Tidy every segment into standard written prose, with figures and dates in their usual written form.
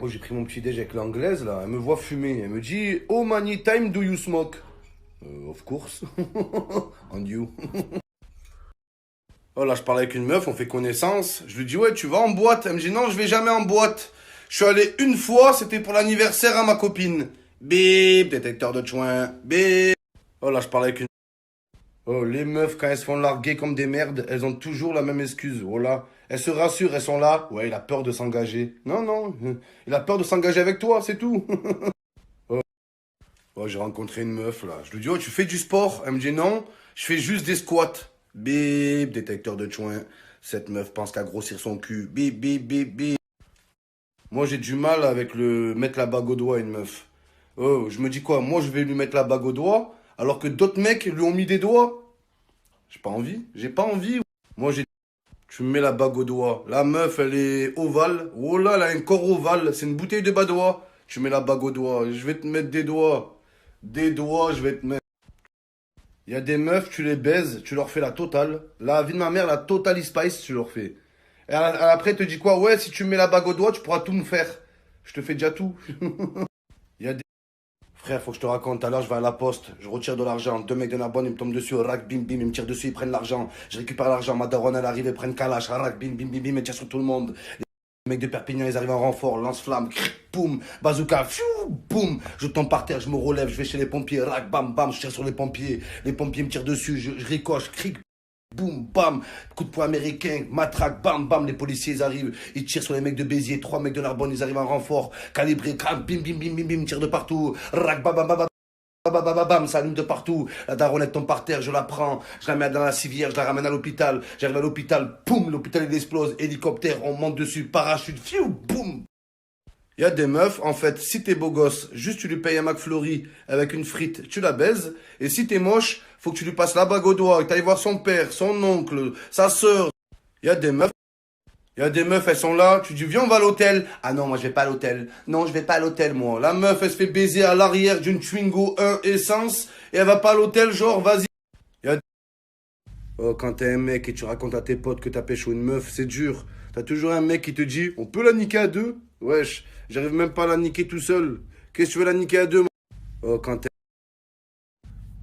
Oh, j'ai pris mon petit déj avec l'anglaise, là. Elle me voit fumer. Elle me dit, "Oh, many time do you smoke?" Of course. And you. Oh, là, je parle avec une meuf, on fait connaissance. Je lui dis, "Ouais, tu vas en boîte?" Elle me dit, "Non, je vais jamais en boîte. Je suis allé une fois, c'était pour l'anniversaire à ma copine." Bip, détecteur de chouin. Bip. Oh, là, je parle avec une... Oh, les meufs, quand elles se font larguer comme des merdes, elles ont toujours la même excuse. Oh là, elles se rassurent, elles sont là. Ouais, il a peur de s'engager. Non, non, il a peur de s'engager avec toi, c'est tout. Oh, oh, j'ai rencontré une meuf, là. Je lui dis, "Oh, tu fais du sport?" Elle me dit, "Non, je fais juste des squats." Bip, détecteur de chouin. Cette meuf pense qu'à grossir son cul. Bip, bip, bip, bip. Moi, j'ai du mal avec le mettre la bague au doigt à une meuf. Oh, je me dis quoi? Moi, je vais lui mettre la bague au doigt, alors que d'autres mecs lui ont mis des doigts. J'ai pas envie. J'ai pas envie. Moi, j'ai... Tu me mets la bague au doigt. La meuf, elle est ovale. Oh là, elle a un corps ovale. C'est une bouteille de badois. Tu mets la bague au doigt. Je vais te mettre des doigts. Des doigts, je vais te mettre. Il y a des meufs, tu les baises, tu leur fais la totale. La vie de ma mère, la totale spice, tu leur fais. Et après, elle te dit quoi? Ouais, si tu me mets la bague au doigt, tu pourras tout me faire. Je te fais déjà tout. Il y a des... Frère, faut que je te raconte. Tout à l'heure, je vais à la poste, je retire de l'argent. Deux mecs de la bonne, ils me tombent dessus. Rac, bim, bim, ils me tirent dessus, ils prennent l'argent. Je récupère l'argent. Ma daronne, elle arrive, ils prennent calache. Rac, bim, bim, bim, bim, ils tirent sur tout le monde. Les mecs de Perpignan, ils arrivent en renfort. Lance-flamme, boum, bazooka, fiou, boum. Je tombe par terre, je me relève, je vais chez les pompiers. Rac, bam, bam, je tire sur les pompiers. Les pompiers me tirent dessus, je ricoche, cric. Boum, bam, coup de poing américain, matraque, bam, bam, les policiers, ils arrivent, ils tirent sur les mecs de Béziers, trois mecs de Narbonne, ils arrivent en renfort, calibré, bim, bim, bim, bim, bim, tirent de partout, rac, bam, bam, bam, bam. Bam, bam, bam, bam, ça allume de partout. La daronne tombe par terre, je la prends, je la mets dans la civière, je la ramène à l'hôpital. J'arrive à l'hôpital, boum, l'hôpital il explose, hélicoptère, on monte dessus, parachute, fiou, boum. Il y a des meufs, en fait, si t'es beau gosse, juste tu lui payes un McFlurry avec une frite, tu la baises. Et si t'es moche, faut que tu lui passes la bague au doigt, que t'ailles voir son père, son oncle, sa sœur. Il y a des meufs. Il y a des meufs, elles sont là, tu dis, viens, on va à l'hôtel. Ah non, moi, je vais pas à l'hôtel. Non, je vais pas à l'hôtel, moi. La meuf, elle se fait baiser à l'arrière d'une Twingo 1 essence, et elle va pas à l'hôtel, genre, vas-y. Il y a... Oh, quand t'es un mec et tu racontes à tes potes que t'as pécho une meuf, c'est dur. T'as toujours un mec qui te dit, on peut la niquer à deux? Wesh, j'arrive même pas à la niquer tout seul. Qu'est-ce que tu veux la niquer à deux, moi? Oh, quand t'es...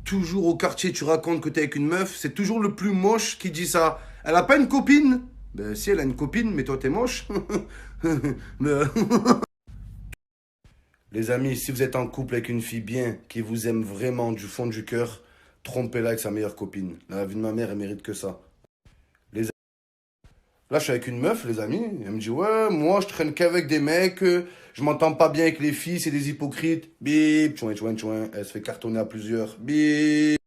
Toujours au quartier, tu racontes que t'es avec une meuf, c'est toujours le plus moche qui dit ça. Elle a pas une copine? Ben si, elle a une copine, mais toi t'es moche. Mais... Les amis, si vous êtes en couple avec une fille bien, qui vous aime vraiment du fond du cœur, trompez-la avec sa meilleure copine. La vie de ma mère, elle mérite que ça. Les... Là, je suis avec une meuf, les amis. Elle me dit, ouais, moi, je traîne qu'avec des mecs, je m'entends pas bien avec les filles, c'est des hypocrites. Bip, chouin, chouin, chouin. Elle se fait cartonner à plusieurs. Bip.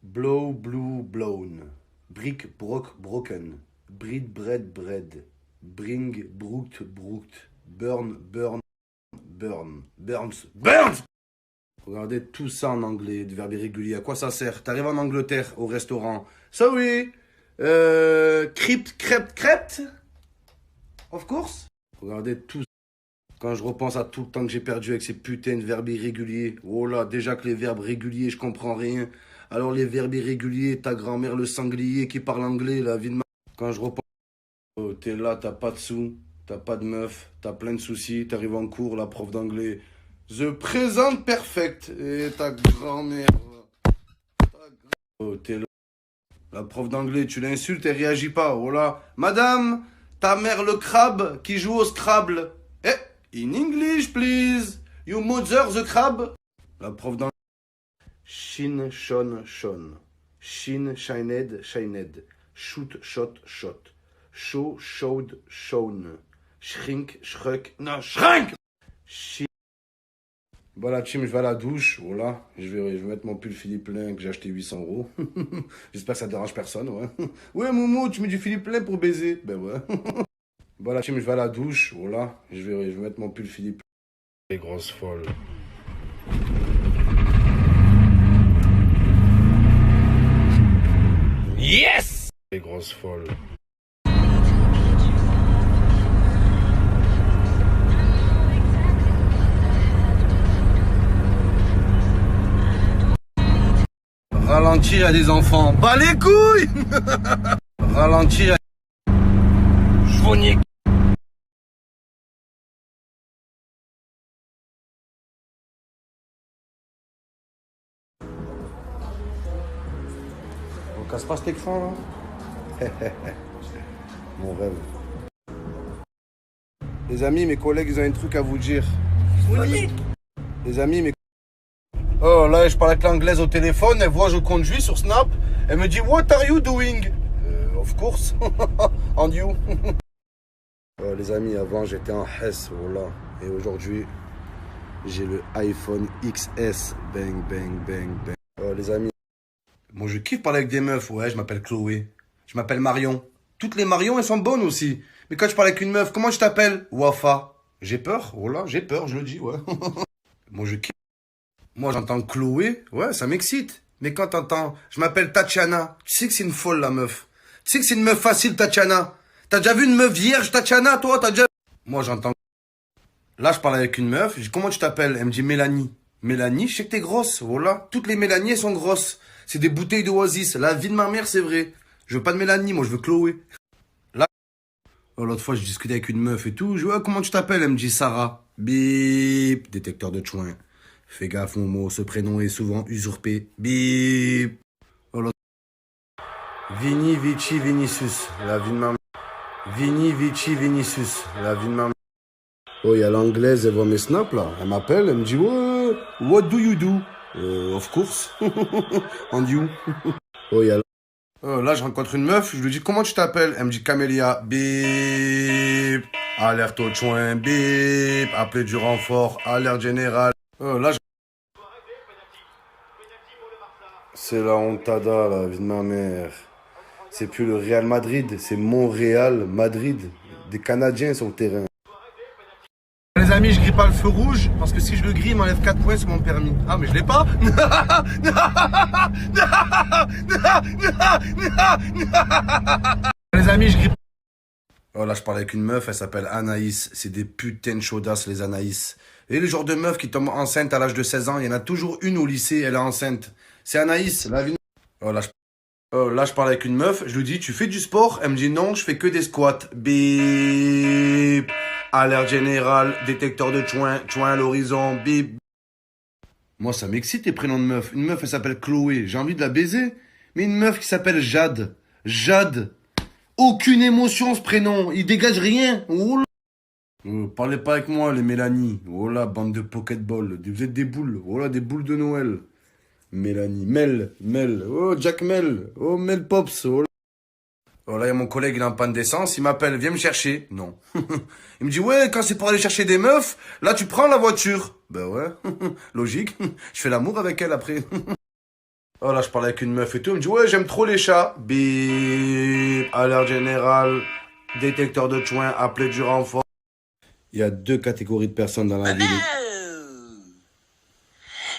Blow, blue, blown. Brick, broke, broken. Breed, bread, bread. Bring, brooked, brooked. Burn, burn, burn. Burns, burns! Regardez tout ça en anglais, de verbe irrégulier. À quoi ça sert? T'arrives en Angleterre, au restaurant. Sorry! Crypt, crêpe, crêpe? Of course? Regardez tout. Quand je repense à tout le temps que j'ai perdu avec ces putains de verbes irréguliers. Oh là, déjà que les verbes réguliers, je comprends rien. Alors les verbes irréguliers, ta grand-mère le sanglier qui parle anglais, la vie de ma... Quand je repense... Oh, t'es là, t'as pas de sous, t'as pas de meuf, t'as plein de soucis, t'arrives en cours, la prof d'anglais. The present perfect. Et ta grand-mère... Oh, t'es là. La prof d'anglais, tu l'insultes, elle réagit pas. Oh là, madame, ta mère le crabe qui joue au Scrabble. Eh, in English, please. You mother the crab. La prof d'anglais. Shin, shone, shone. Shin, shined, shined. Shoot, shot, shot. Show, showed, shown. Shrink, shrek. Non, shrink. Shin. Bon, la team, je vais à la douche. Voilà. Je vais mettre mon pull Philippe Plein que j'ai acheté 800 euros. J'espère que ça dérange personne, ouais. Ouais, Moumou, tu mets du Philippe Plein pour baiser. Ben ouais. Bon, la team, je vais à la douche. Voilà. Je vais mettre mon pull Philippe Plein. Les grosses folles. Yes! Les grosses folles. Ralentir à des enfants. Bah les couilles. Ralentir à... Je se passe l'écran là. Mon rêve. Les amis, mes collègues, ils ont un truc à vous dire. Oui. Les amis, mes... Oh là, je parle avec l'anglaise au téléphone, elle voit je conduis sur Snap, elle me dit What are you doing? Of course. And you? Les amis, avant j'étais en Hess, voilà. Et aujourd'hui, j'ai le iPhone XS. Bang, bang, bang, bang. Les amis, moi je kiffe parler avec des meufs, ouais, je m'appelle Chloé. Je m'appelle Marion. Toutes les Marion, elles sont bonnes aussi. Mais quand je parle avec une meuf, comment je t'appelle? Wafa. J'ai peur, voilà, j'ai peur, je le dis, ouais. Moi je kiffe. Moi j'entends Chloé, ouais, ça m'excite. Mais quand t'entends, je m'appelle Tatiana, tu sais que c'est une folle la meuf. Tu sais que c'est une meuf facile, Tatiana. T'as déjà vu une meuf vierge, Tatiana, toi? T'as déjà... Moi j'entends... Là je parle avec une meuf, je dis comment tu t'appelles? Elle me dit Mélanie. Mélanie, je sais que t'es grosse, voilà. Toutes les Mélanie, elles sont grosses. C'est des bouteilles d'Oasis. La vie de ma mère, c'est vrai. Je veux pas de Mélanie, moi je veux Chloé. Là, l'autre fois je discutais avec une meuf et tout. Je dis ouais, comment tu t'appelles? Elle me dit Sarah. Bip, détecteur de chouin. Fais gaffe, Momo, ce prénom est souvent usurpé. Bip. Vini, Vici, Vinicius, la vie de ma mère. Vini, Vici, Vinicius, la vie de ma mère. Oh, il y a l'anglaise, elle voit mes snaps là. Elle m'appelle, elle me dit ouais, what do you do? Of course. And you? Oh, il y a... là, je rencontre une meuf, je lui dis comment tu t'appelles? Elle me dit Camélia. Bip. Alerte au chouin. Bip. Appelé du renfort. Alerte générale. Là, c'est la hontada, la vie de ma mère. C'est plus le Real Madrid, c'est Montréal Madrid. Des Canadiens sur le terrain. Les amis, je grille pas le feu rouge, parce que si je le grille, il m'enlève 4 points sur mon permis. Ah, mais je l'ai pas. Les amis, je grille... Oh là, je parle avec une meuf, elle s'appelle Anaïs. C'est des putains de chaudasses, les Anaïs. Et le genre de meuf qui tombe enceinte à l'âge de 16 ans, il y en a toujours une au lycée, elle est enceinte. C'est Anaïs, la vie... Là, je parle avec une meuf, je lui dis, tu fais du sport? Elle me dit, non, je fais que des squats. Bip. Alerte générale, détecteur de chouin, chouin à l'horizon, bip. Moi, ça m'excite les prénoms de meufs. Une meuf, elle s'appelle Chloé, j'ai envie de la baiser. Mais une meuf qui s'appelle Jade. Jade. Aucune émotion, ce prénom. Il dégage rien. Oh là. Parlez pas avec moi, les Mélanie. Oh là, bande de pocketball. Vous êtes des boules. Oh là, des boules de Noël. Mélanie, Mel, oh Jack Mel, oh Mel Pops, oh là. Oh là, il y a mon collègue, il est en panne d'essence, il m'appelle, viens me chercher. Non. Il me dit, ouais, quand c'est pour aller chercher des meufs, là tu prends la voiture. Ben ouais, logique, je fais l'amour avec elle après. Oh là, je parlais avec une meuf et tout, il me dit, ouais, j'aime trop les chats. Bip, alerte générale, détecteur de chouin, appelé du renfort. Il y a 2 catégories de personnes dans la ville.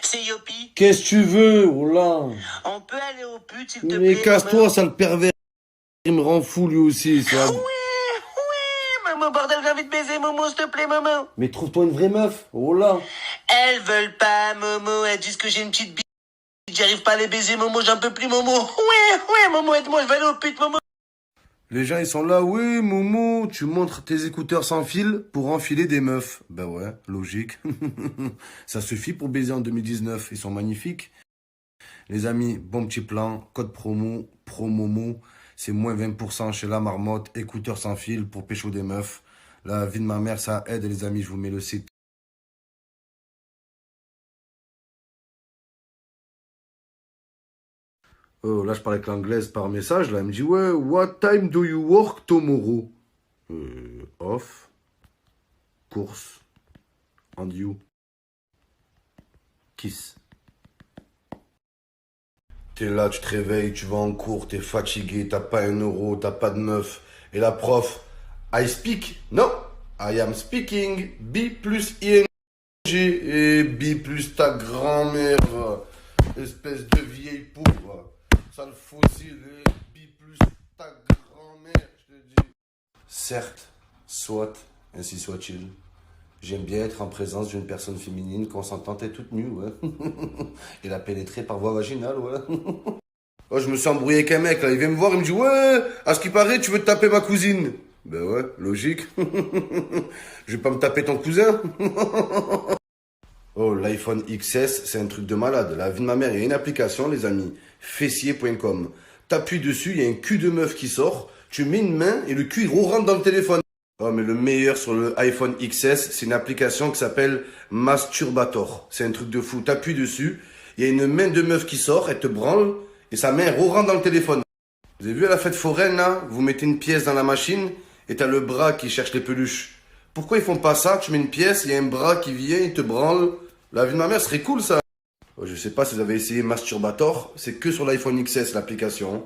C'est Yopi. Qu'est-ce que tu veux, oh là? On peut aller au pute, s'il te plaît? Mais casse-toi, sale pervers. Il me rend fou, lui aussi. Ouais, maman, bordel, j'ai envie de baiser, Momo, s'il te plaît, maman. Mais trouve-toi une vraie meuf, oh là. Elles veulent pas, Momo, elles disent que j'ai une petite bite. J'arrive pas à les baiser, Momo, j'en peux plus, Momo. Ouais, Momo, aide-moi, je vais aller au pute, Momo. Les gens, ils sont là, oui, Momo, tu montres tes écouteurs sans fil pour enfiler des meufs. Ben ouais, logique. Ça suffit pour baiser en 2019, ils sont magnifiques. Les amis, bon petit plan, code promo, promomo, c'est moins 20% chez La Marmotte, écouteurs sans fil pour pécho des meufs. La vie de ma mère, ça aide les amis, je vous mets le site. Oh, là, je parle avec l'anglaise par message. Là, elle me dit, ouais, what time do you work tomorrow? Off. Course. And you. Kiss. T'es là, tu te réveilles, tu vas en cours, t'es fatigué, t'as pas 1 euro, t'as pas de meuf. Et la prof, I speak. Non, I am speaking. B plus ing. Et B plus ta grand-mère. Espèce de vieille pauvre. Sale fossile, B plus ta grand-mère, je te dis. Certes, soit, ainsi soit-il. J'aime bien être en présence d'une personne féminine consentante et toute nue, ouais. Et la pénétrer par voie vaginale, ouais. Oh, je me suis embrouillé avec un mec, là. Il vient me voir, il me dit, ouais, à ce qui paraît, tu veux te taper ma cousine. Ben ouais, logique. Je vais pas me taper ton cousin. Oh, l'iPhone XS, c'est un truc de malade. La vie de ma mère, il y a une application, les amis. Fessier.com. T'appuies dessus, il y a un cul de meuf qui sort, tu mets une main et le cul il rentre dans le téléphone. Oh mais le meilleur sur le iPhone XS, c'est une application qui s'appelle Masturbator. C'est un truc de fou. T'appuies dessus, il y a une main de meuf qui sort, elle te branle et sa main rentre dans le téléphone. Vous avez vu à la fête foraine là, vous mettez une pièce dans la machine et t'as le bras qui cherche les peluches. Pourquoi ils font pas ça? Tu mets une pièce, il y a un bras qui vient, il te branle. La vie de ma mère serait cool ça. Je sais pas si vous avez essayé Masturbator, c'est que sur l'iPhone XS l'application.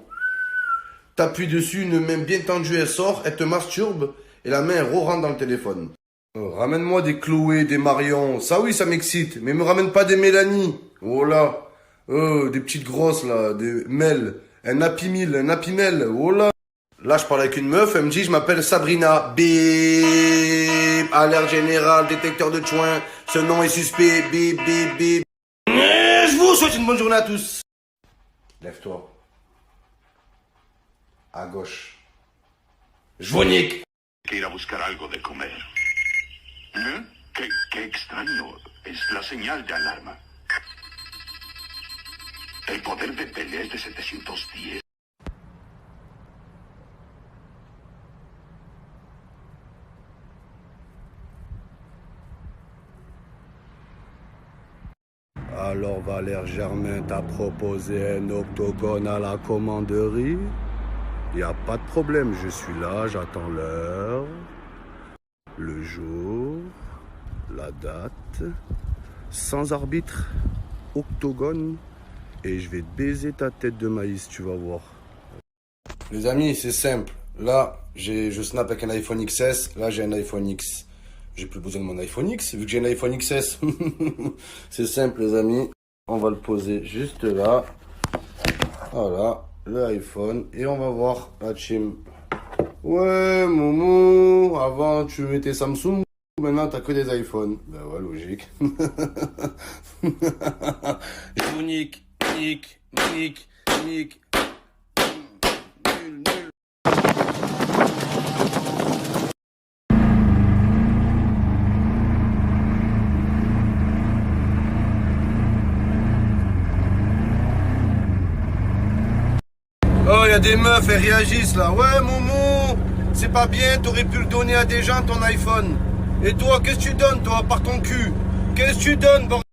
T'appuies dessus, une main bien tendue elle sort, elle te masturbe et la main elle rentre dans le téléphone. Ramène-moi des Chloé, des Marion, ça oui ça m'excite, mais me ramène pas des Mélanie. Oh là, des petites grosses là, des Mel, un Happy Meal, un Happy Mel, oh là. Là je parle avec une meuf, elle me dit je m'appelle Sabrina, bip, alerte générale, détecteur de chouin, ce nom est suspect, bip bip bip. Je vous souhaite une bonne journée à tous. Lève-toi. À gauche. Je vous nique. Que ir a buscar algo de comer. ¿Eh? Qué extraño. Es la señal de alarma. El poder de pelea es de 710. Alors Valère Germain t'a proposé un octogone à la commanderie? Y a pas de problème, je suis là, j'attends l'heure, le jour, la date, sans arbitre, octogone, et je vais te baiser ta tête de maïs, tu vas voir. Les amis, c'est simple. Là, je snap avec un iPhone XS, là j'ai un iPhone X. J'ai plus besoin de mon iPhone X, vu que j'ai un iPhone XS. C'est simple les amis, on va le poser juste là. Voilà. Le iPhone et on va voir la team. Ouais Momo, avant tu mettais Samsung, maintenant t'as que des iPhones. Ben ouais logique. Je vous nique. Nul. Oh, y a des meufs, elles réagissent là. Ouais, Momo, c'est pas bien, t'aurais pu le donner à des gens ton iPhone. Et toi, qu'est-ce que tu donnes, toi, par ton cul? Qu'est-ce que tu donnes, bordel?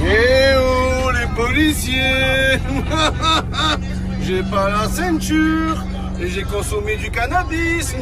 Eh oh, les policiers! J'ai pas la ceinture et j'ai consommé du cannabis.